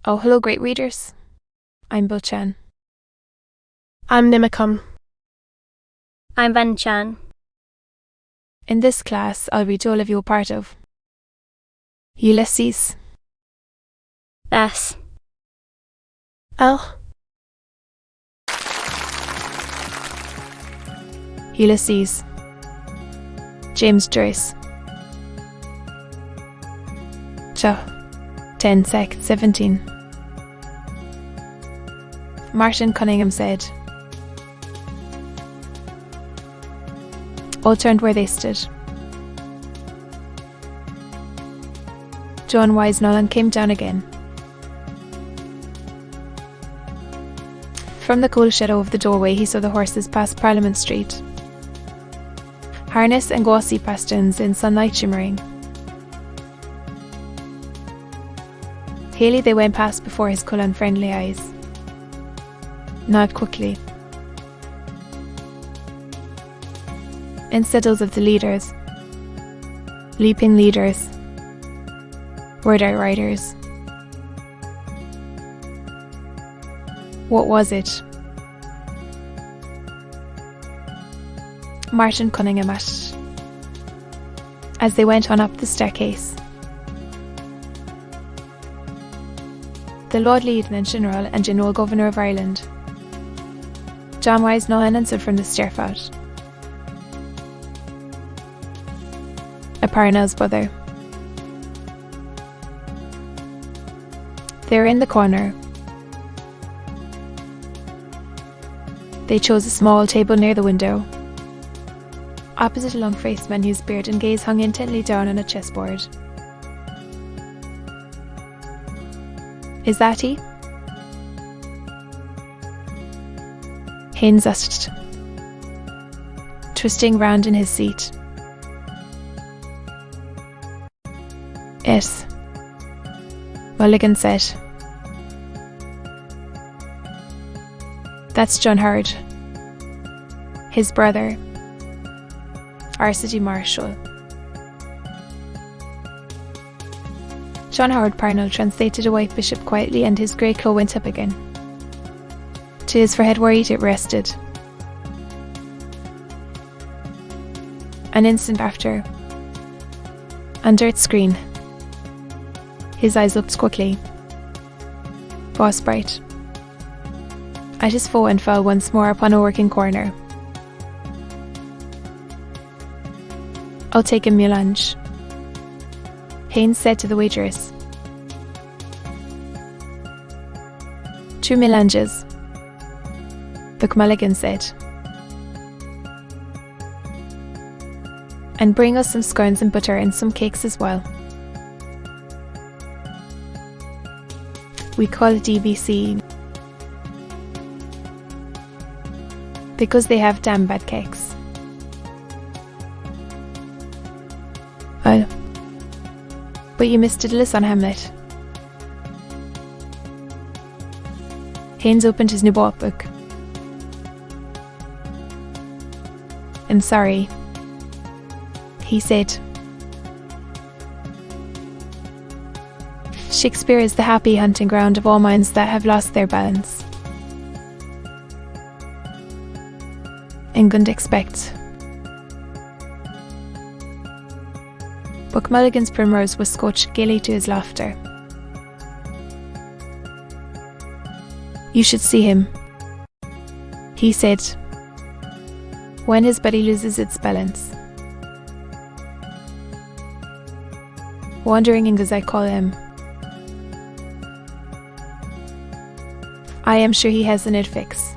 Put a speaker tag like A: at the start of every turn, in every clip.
A: Oh, hello, great readers. I'm Bo-chan.
B: I'm Nimacum.
C: I'm Van-chan.
A: In this class, I'll read all of you a part of Ulysses,
C: Bess,
B: L.
A: Ulysses, James Joyce. 10 sec 17. Martin Cunningham said. All turned where they stood. John Wise Nolan came down again. From the cool shadow of the doorway he saw the horses pass Parliament Street. Harness and glossy pasterns in sunlight shimmering. Haley they went past before his cool and friendly eyes. Nod quickly. In settles of the leaders. Leaping leaders. Word-out riders. What was it? Martin Cunningham asked, as they went on up the staircase. The Lord Lieutenant General and General Governor of Ireland. John Wise Nolan answered from the stairfoot. A Parnell's brother. They were in the corner. They chose a small table near the window, opposite a long-faced man whose beard and gaze hung intently down on a chessboard. Is that he? Haynes asked, twisting round in his seat. Yes, Mulligan said. That's John Howard, his brother, our city marshal. John Howard Parnell translated a white bishop quietly, and his grey cloak went up again. To his forehead where it rested. An instant after, under its screen, his eyes looked quickly, boss bright, at his foe and fell once more upon a working corner. I'll take a melange, Haynes said to the waitress. 2 melanges, Buck Mulligan said. And bring us some scones and butter and some cakes as well. We call it DBC because they have damn bad cakes. Oh, but you missed a list on Hamlet. Haynes opened his new bought book. I'm sorry, he said. Shakespeare is the happy hunting ground of all minds that have lost their balance. England expects. Buck Mulligan's primrose was scotched gaily to his laughter. You should see him, he said, when his body loses its balance. Wandering as I call him. I am sure he has an it fix,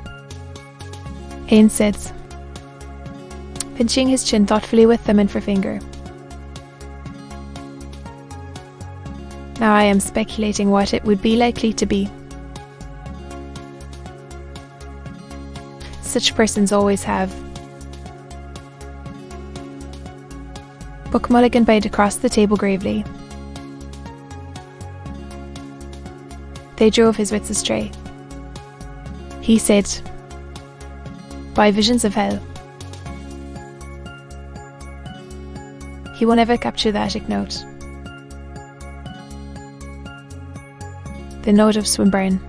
A: Haynes said, pinching his chin thoughtfully with thumb and forefinger. Now I am speculating what it would be likely to be. Such persons always have. Buck Mulligan bowed across the table gravely. They drove his wits astray, he said, by visions of hell. He will never capture the attic note. the note of Swinburne.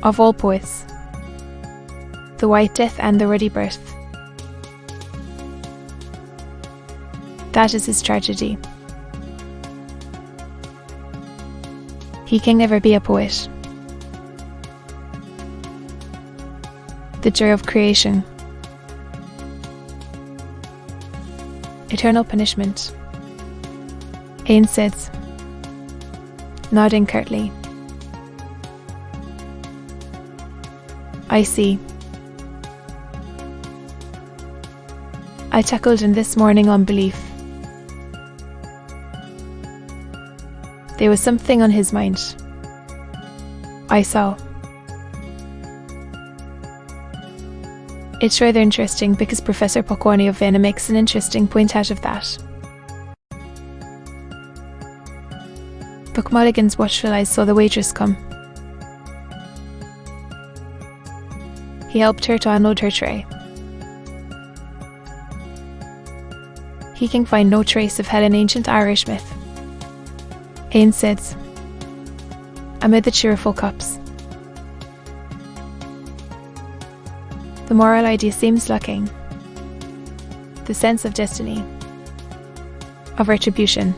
A: Of all poets, the white death and the ruddy birth. That is his tragedy. He can never be a poet. The joy of creation. Eternal punishment. Ain says, nodding curtly. I see. I tackled in this morning unbelief. There was something on his mind. I saw. It's rather interesting because Professor Pokwani of Vienna makes an interesting point out of that. Buck Mulligan's watchful eyes saw the waitress come. He helped her to unload her tray. He can find no trace of Helen ancient Irish myth. Ain said, amid the cheerful cups. The moral idea seems lacking. The sense of destiny, of retribution.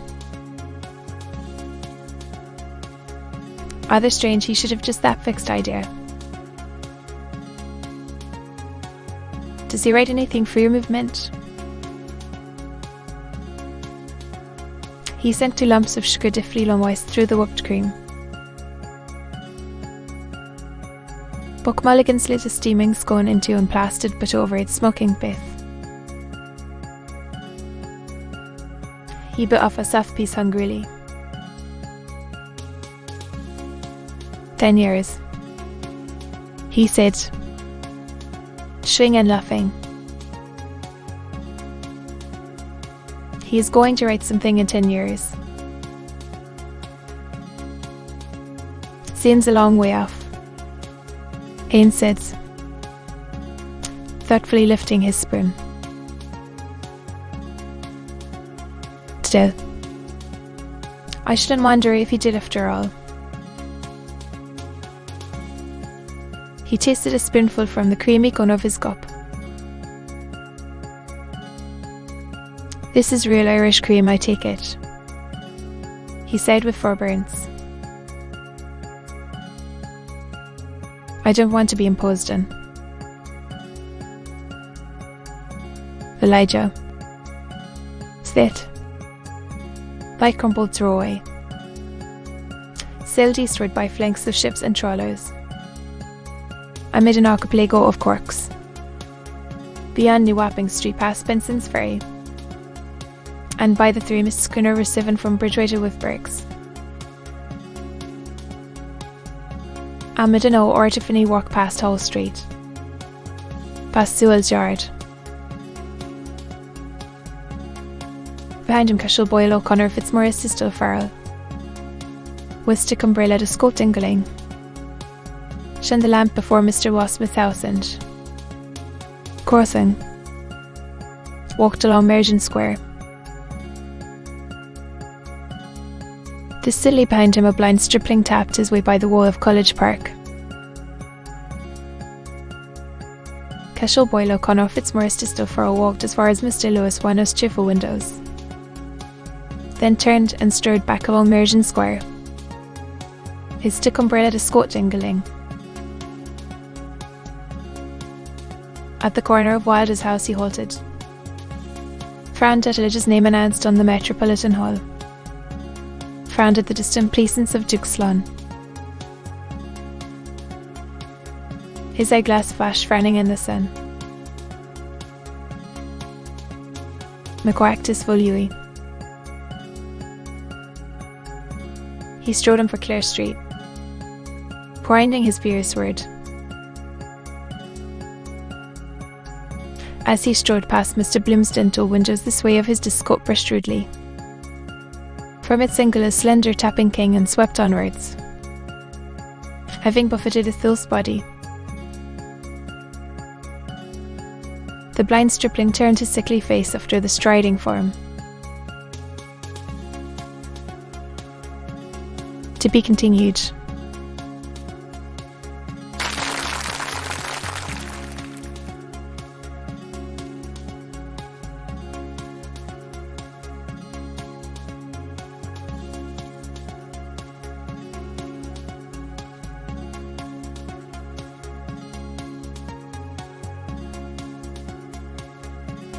A: Rather strange he should have just that fixed idea. Does he write anything for your movement? He sent 2 lumps of sugar differently long-wise through the whipped cream. Buck Mulligan slid a steaming scone into and plastered but over its smoking pith. He bit off a soft piece hungrily. 10 years, he said, showing and laughing. He is going to write something in 10 years. Seems a long way off, Ain said, thoughtfully lifting his spoon. Still, I shouldn't wonder if he did after all. He tasted a spoonful from the creamy corner of his cup. This is real Irish cream, I take it, he said with forbearance. I don't want to be imposed on. Elijah. Sit. Like crumpled throwaway. Sailed eastward by flanks of ships and trawlers. Amid an archipelago of corks. Beyond New Wapping Street past Benson's Ferry. And by the 3 Miss Schooner were 7 from Bridgewater with bergs. Amid an O or Tiffany walk past Hull Street. Past Sewell's Yard. Behind him Cashel Boyle O'Connor Fitzmaurice Still Farrell. With stick umbrella to Scott Dingling. Shone the lamp before Mr. Wasmouth House and Crossing. Walked along Mergen Square. Distantly behind him a blind stripling tapped his way by the wall of College Park. Cashel Boyle O'Connor Fitzmaurice Still Farrell walked as far as Mr. Lewis Wano's cheerful windows. Then turned and strode back along Mergen Square. His stick umbrella to Scott jingling. At the corner of Wilder's house he halted. Frowned at Elijah's name announced on the Metropolitan Hall. Frowned at the distant pleasance of Duke's Lawn. His eyeglass flashed frowning in the sun. McQuacktis Volui. He strode him for Clare Street, pouring his fierce word. As he strode past Mr. Bloom's dental windows this way of his discote brushed rudely. From its angle a slender tapping king and swept onwards. Having buffeted Athil's body, the blind stripling turned his sickly face after the striding form. To be continued.